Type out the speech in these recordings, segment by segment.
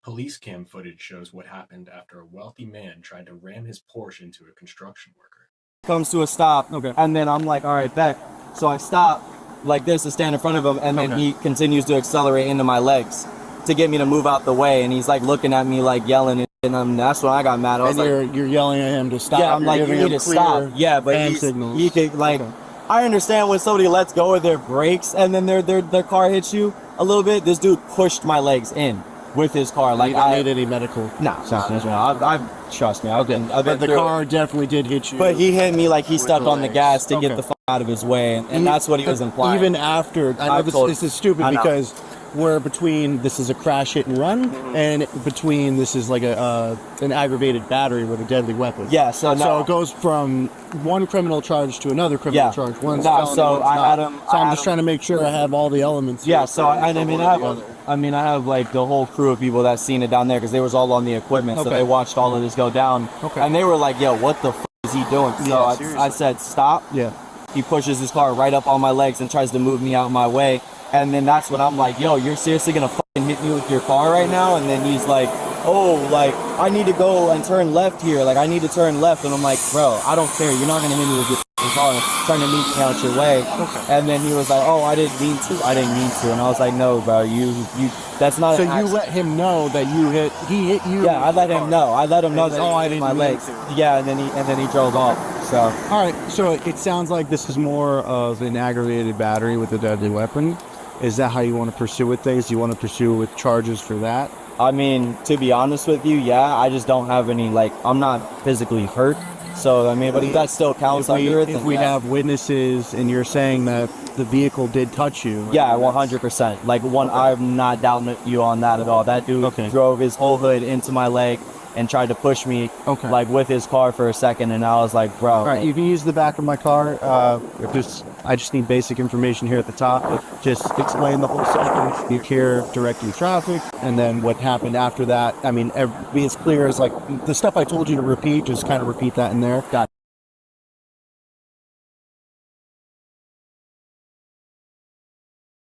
Police cam footage shows what happened after a wealthy man tried to ram his Porsche into a construction worker. Comes to a stop, okay, and then I'm like, all right, back. So I stop like this to stand in front of him, and then he continues to accelerate into my legs to get me to move out the way, and he's like looking at me like yelling, and that's when I got mad. I was you're yelling at him to stop. Yeah, I'm like, you need to stop. Yeah, but he could like. I understand when somebody lets go of their brakes and then their car hits you a little bit. This dude pushed my legs in with his car. Like, you don't need any medical. No. Trust me. I've been but the car definitely did hit you. But he hit me like he stepped on the gas to get the fuck out of his way, and that's what he was implying. Even after, I know this is stupid because we're between this is a crash hit and run, and between this is like an aggravated battery with a deadly weapon. Yeah, so it goes from one criminal charge to another criminal charge. One's felony, so I had him. So I'm just trying to make sure I have all the elements. Yeah, so I have like the whole crew of people that seen it down there because they was all on the equipment, so they watched all of this go down. And they were like, "Yo, what the f is he doing?" So I said, "Stop." Yeah. He pushes his car right up on my legs and tries to move me out my way. And then that's when I'm like, yo, you're seriously gonna fucking hit me with your car right now? And then he's like, oh, like, I need to go and turn left here. Like, I need to turn left. And I'm like, bro, I don't care. You're not gonna hit me with your car trying to meet me out your way. And then he was like, oh, I didn't mean to. And I was like, no, bro, you that's not. So you let him know that he hit you. Yeah, I let him know. I let him know that I didn't my legs. Yeah, and then he drove off. So all right. So it sounds like this is more of an aggravated battery with a deadly weapon. Is that how you want to pursue with things? You want to pursue with charges for that? I mean, to be honest with you, yeah. I just don't have any, like, I'm not physically hurt. So, I mean, but if that still counts under it, if we have witnesses and you're saying that the vehicle did touch you. Yeah, 100%. Like, I'm not doubting you on that at all. That dude drove his whole hood into my leg and tried to push me like with his car for a second, and I was like, bro. All right, you can use the back of my car. I just need basic information here at the top. Just explain the whole situation. You're here directing traffic, and then what happened after that. I mean, be as clear as like the stuff I told you to repeat. Just kind of repeat that in there. Got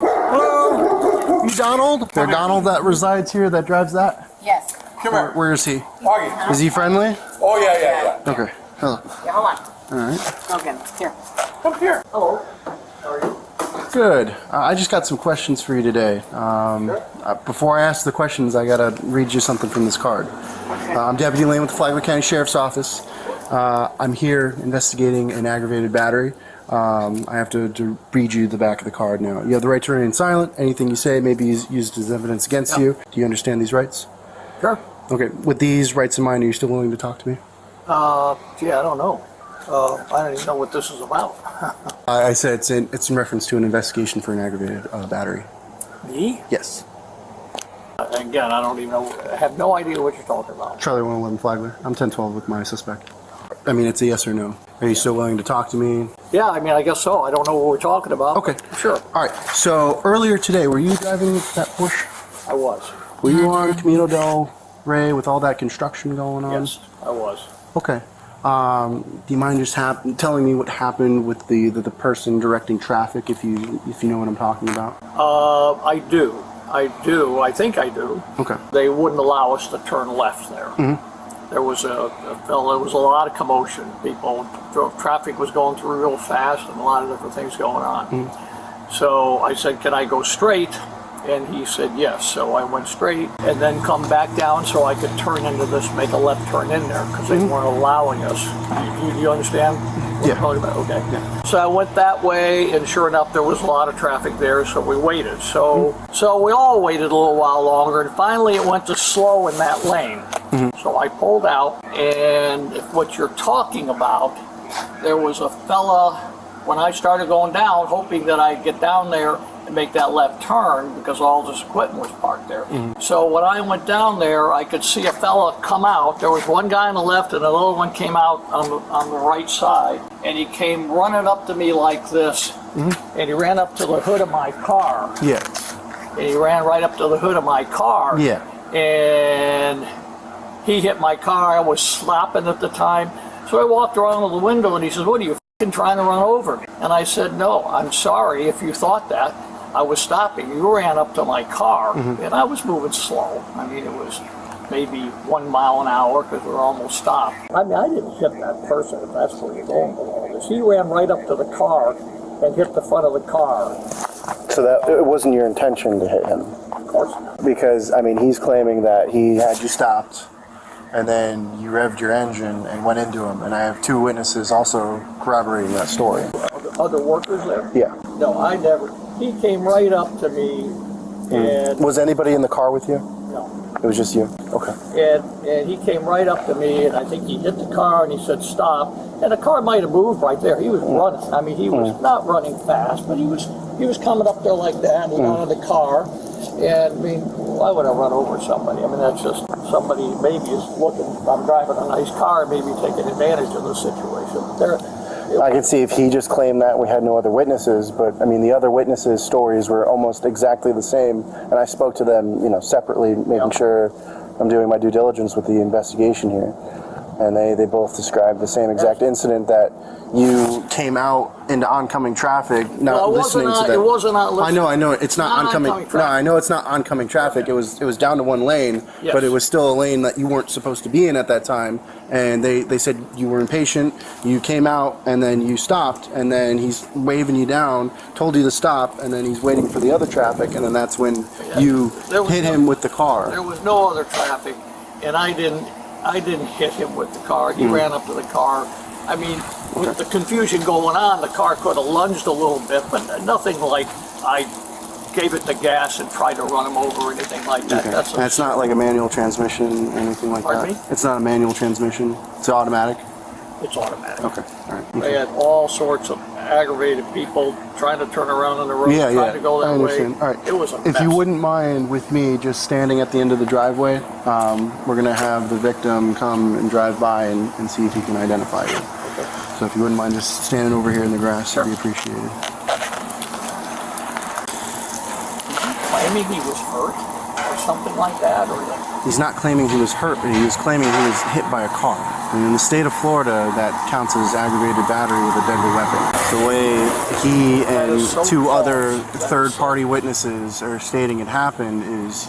it. Hello, you Donald? There, Donald that resides here, that drives that? Yes. Come here. Where is he? Okay. Is he friendly? Oh, yeah. Okay. Hello. Yeah, hold on. All right. Okay, here. Come here. Hello. How are you? Good. I just got some questions for you today. Before I ask the questions, I gotta read you something from this card. I'm Deputy Lane with the Flagler County Sheriff's Office. I'm here investigating an aggravated battery. I have to read you the back of the card now. You have the right to remain silent. Anything you say may be used as evidence against you. Do you understand these rights? Sure. Okay. With these rights in mind, are you still willing to talk to me? Gee, I don't know. I don't even know what this is about. I said it's in reference to an investigation for an aggravated battery. Me? Yes. Again, I don't even know. I have no idea what you're talking about. Charlie 111 Flagler. I'm 1012 with my suspect. I mean, it's a yes or no. Are you still willing to talk to me? Yeah, I mean, I guess so. I don't know what we're talking about. Okay. Sure. All right. So earlier today, were you driving that Porsche? I was. Were you on Camino del Rey with all that construction going on? Yes, I was. Okay. Do you mind just telling me what happened with the person directing traffic, if you know what I'm talking about? I do. I think I do. Okay. They wouldn't allow us to turn left there. Mm-hmm. There was there was a lot of commotion. Traffic was going through real fast, and a lot of different things going on. Mm-hmm. So I said, "Can I go straight?" And he said yes, so I went straight and then come back down so I could turn into this, make a left turn in there, because they weren't allowing us. Do you understand what I'm talking about? Okay. Yeah. So I went that way, and sure enough, there was a lot of traffic there, so we waited. So we all waited a little while longer, and finally it went to slow in that lane. So I pulled out, and if what you're talking about, there was a fella, when I started going down, hoping that I'd get down there and make that left turn because all this equipment was parked there. So when I went down there, I could see a fella come out. There was one guy on the left and another one came out on the right side, and he came running up to me like this, and he ran up to the hood of my car. Yeah. And he ran right up to the hood of my car. Yeah. And he hit my car. I was stopping at the time. So I walked around to the window, and he says, "What are you f***ing trying to run over me?" And I said, "No, I'm sorry if you thought that. I was stopping. You ran up to my car, and I was moving slow. I mean, it was maybe 1 mile an hour because we were almost stopped. I mean, I didn't hit that person, if that's where you're going with all this. He ran right up to the car and hit the front of the car. So that it wasn't your intention to hit him? Of course not. Because, I mean, he's claiming that he had you stopped, and then you revved your engine and went into him, and I have 2 witnesses also corroborating that story. Other workers there? Yeah. No, I never. He came right up to me, and Was anybody in the car with you? no. It was just you? Okay. And he came right up to me, and I think he hit the car, and he said, stop. And the car might have moved right there. He was running. I mean, he was not running fast, but he was coming up there like that and out of the car. And, I mean, why would I run over somebody? I mean, that's just somebody maybe is looking, I'm driving a nice car, maybe taking advantage of the situation. I can see if he just claimed that we had no other witnesses, but I mean the other witnesses' stories were almost exactly the same, and I spoke to them, you know, separately, making sure I'm doing my due diligence with the investigation here, and they both described the same exact incident, that you came out into oncoming traffic, not listening to them. It wasn't not listening. I know, it's not oncoming. No, I know it's not oncoming traffic. It was down to 1 lane, Yes. but it was still a lane that you weren't supposed to be in at that time. And they said you were impatient. You came out and then you stopped, and then he's waving you down, told you to stop, and then he's waiting for the other traffic, and then that's when you hit him with the car. There was no other traffic, and I didn't hit him with the car. He ran up to the car. I mean, with the confusion going on, the car could have lunged a little bit, but nothing like I gave it the gas and tried to run him over or anything like that. Okay. That's not like a manual transmission or anything like Pardon that? me? It's not a manual transmission? It's automatic? It's automatic. Okay, all right. They had all sorts of aggravated people trying to turn around on the road, trying to go that I understand. way. All right. It was a If mess. you wouldn't mind with me just standing at the end of the driveway, we're going to have the victim come and drive by and see if he can identify you. Okay. So if you wouldn't mind just standing over here in the grass, that'd be appreciated. Claiming he was hurt or something like that, or He's not claiming he was hurt, but he was claiming he was hit by a car. And in the state of Florida, that counts as aggravated battery with a deadly weapon. The way he and is so 2 other false. That is third-party witnesses are stating it happened is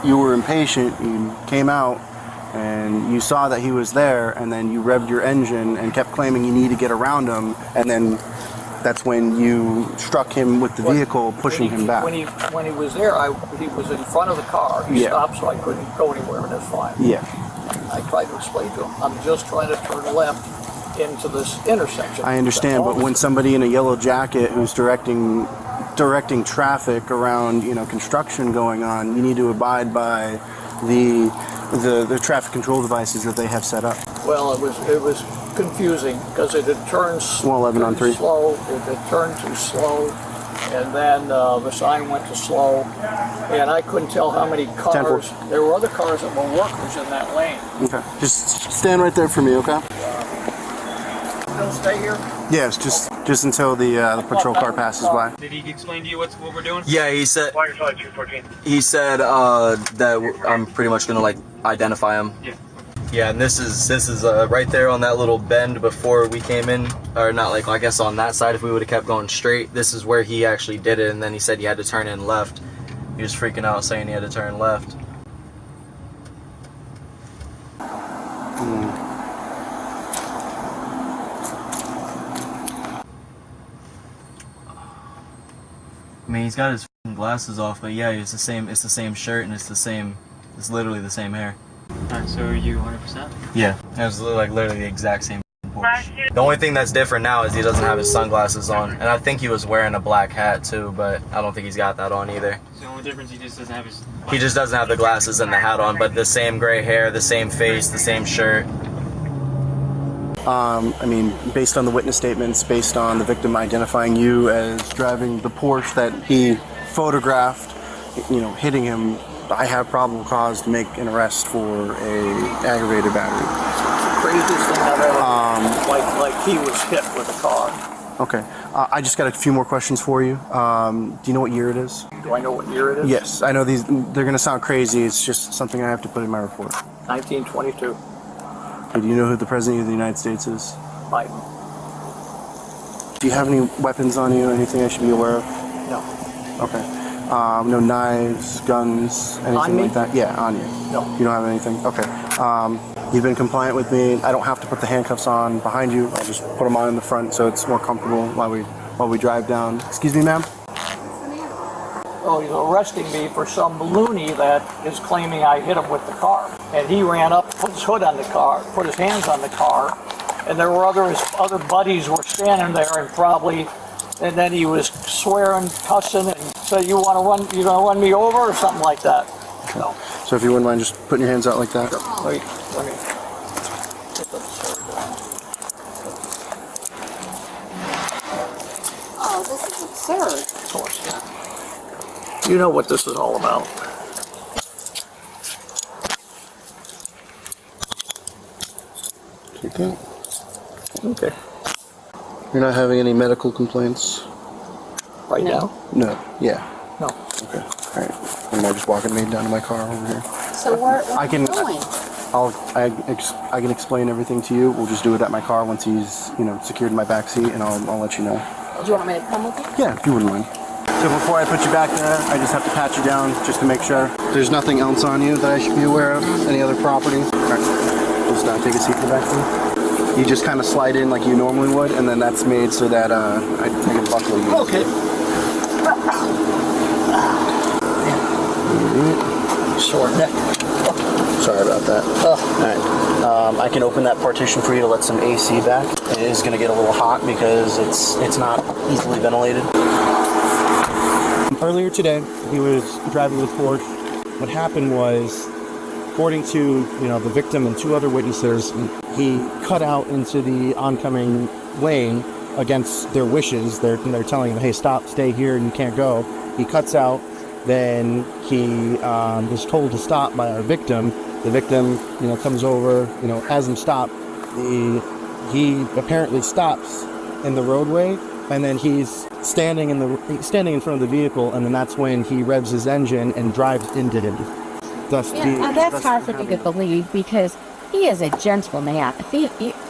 you were impatient, you came out, and you saw that he was there, and then you revved your engine and kept claiming you need to get around him, and then that's when you struck him with the vehicle, pushing him back. When he was there, he was in front of the car. He stopped, so I couldn't go anywhere, and that's fine. Yeah. I tried to explain to him, I'm just trying to turn left into this intersection. I understand, but when somebody in a yellow jacket who's directing traffic around, you know, construction going on, you need to abide by the traffic control devices that they have set up. Well, it was confusing because it had turned 111 on 3. slow. It had turned too slow, and then the sign went to slow, and I couldn't tell how many cars. 10-4. There were other cars that were workers in that lane. Okay. Just stand right there for me, okay? Still stay here? Yes, just until the patrol car passes by. Did he explain to you what we're doing? Yeah, he said Why are you 214? that I'm pretty much gonna like identify him. Yeah. Yeah, and this is right there on that little bend before we came in, or not, like, I guess on that side if we would have kept going straight. This is where he actually did it, and then he said he had to turn in left. He was freaking out saying he had to turn left. I mean, he's got his glasses off, but yeah, it's the same shirt, and it's literally the same hair. Alright, so are you 100%? Yeah, it was like literally the exact same Porsche. The only thing that's different now is he doesn't have his sunglasses on, and I think he was wearing a black hat too, but I don't think he's got that on either. So the only difference, he just doesn't have his... He just doesn't have the glasses and the hat on, but the same gray hair, the same face, the same shirt. I mean, based on the witness statements, based on the victim identifying you as driving the Porsche that he photographed, you know, hitting him, I have probable cause to make an arrest for a aggravated battery. It's the craziest thing I've ever like he was hit with a car. Okay. I just got a few more questions for you. Do you know what year it is? Do I know what year it is? Yes. I know they're going to sound crazy. It's just something I have to put in my report. 1922. Do you know who the President of the United States is? Biden. Do you have any weapons on you? Anything I should be aware of? No. Okay. No knives, guns, anything On me? like that? Yeah, on you. No. You don't have anything? Okay. You've been compliant with me. I don't have to put the handcuffs on behind you. I'll just put them on in the front so it's more comfortable while we drive down. Excuse me, ma'am? Oh, he's arresting me for some loony that is claiming I hit him with the car. And he ran up, put his hood on the car, put his hands on the car, and there were his other buddies were standing there and then he was swearing, cussing, and said, you gonna run me over or something like that. Okay. No. So if you wouldn't mind just putting your hands out like that. Wait, let me get the sword down. Oh, this is absurd. Of course, yeah. You know what this is all about. Take that. Okay. You're not having any medical complaints? Right now? No. Yeah. No. Okay. All right. Am I just walking me down to my car over here? So what I can. are you doing? I can explain everything to you. We'll just do it at my car once he's secured in my back seat, and I'll let you know. Do you want me to come with you? Yeah, if you wouldn't mind. So before I put you back there, I just have to pat you down just to make sure. There's nothing else on you that I should be aware of? Any other property? All right. Just take a seat in the back seat. You just kind of slide in like you normally would, and then that's made so that I can buckle you. Okay. Sore neck. Sorry about that. All right. I can open that partition for you to let some AC back. It is going to get a little hot because it's not easily ventilated. Earlier today, he was driving with Porsche. What happened was, according to the victim and two other witnesses, he cut out into the oncoming lane against their wishes. They're telling him, "Hey, stop, stay here, and you can't go." He cuts out. Then he was told to stop by our victim. The victim, comes over, has him stop. He apparently stops in the roadway, and then he's standing in front of the vehicle, and then that's when he revs his engine and drives into him. That's hard for me to believe because he is a gentleman.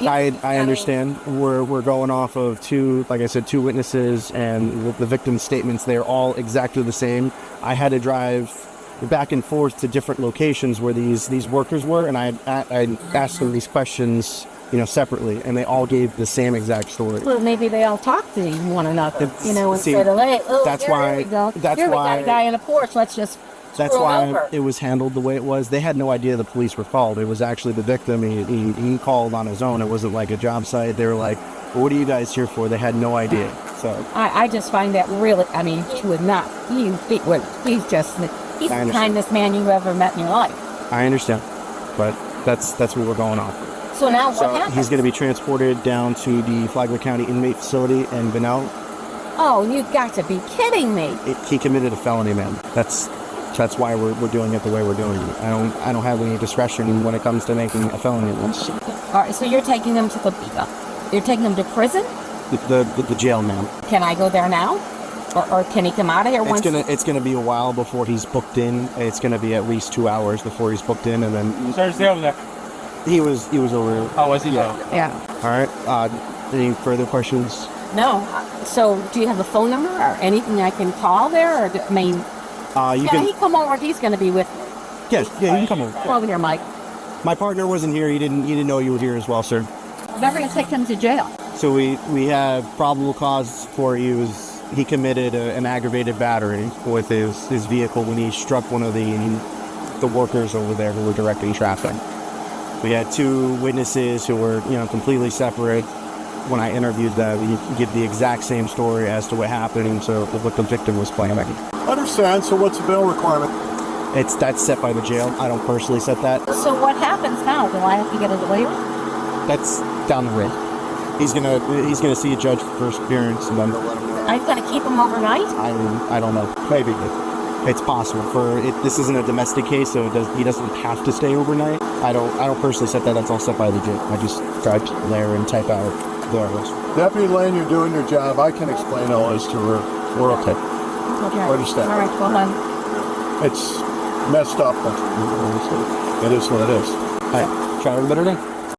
I understand. We're going off of two witnesses, and the victim's statements. They're all exactly the same. I had to drive back and forth to different locations where these workers were, and I asked them these questions, separately, and they all gave the same exact story. Well, maybe they all talk to one another, and see, said, "Hey, that's here why. we go. That's here why we got a guy in a Porsche. Let's just." That's why it was handled the way it was. They had no idea the police were called. It was actually the victim. He called on his own. It wasn't like a job site. They were like, well, "What are you guys here for?" They had no idea. So I just find that really. I mean, he would not. He's the kindest man you ever met in your life. I understand, but that's what we're going on. So now what happens? He's going to be transported down to the Flagler County Inmate Facility in Benel. Oh, you got to be kidding me! He committed a felony, man. That's why we're doing it the way we're doing it. I don't have any discretion when it comes to making a felony list. All right, so you're taking him to you're taking him to prison? The jail, ma'am. Can I go there now, or can he come out of here once? It's gonna be a while before he's booked in. It's gonna be at least 2 hours before he's booked in, and then. Sorry, stay over there. He was over. Oh, was he? Yeah. All right. Any further questions? No. So, do you have a phone number or anything I can call there, or he come over. He's going to be with me. Yes, yeah, you can come over. Come over here, Mike. My partner wasn't here. He didn't know you were here as well, sir. They're going to take him to jail. So we have probable cause for he committed an aggravated battery with his vehicle when he struck one of the workers over there who were directing traffic. We had two witnesses who were completely separate. When I interviewed them, he give the exact same story as to what happened, so what the victim was planning. Understand. So what's the bail requirement? That's set by the jail. I don't personally set that. So what happens now? Do I have to get a lawyer? That's down the road. He's gonna see a judge for first appearance, and then I'm going to keep him overnight? I don't know. Maybe it's possible. This isn't a domestic case, so he doesn't have to stay overnight. I don't personally set that. That's all set by the jail. I just drive there and type out the arrest. Deputy Lane, you're doing your job. I can explain all this to her. We're okay. Okay. Understand. All right, well then. It's messed up, but it is what it is. All right. Try to have a better day.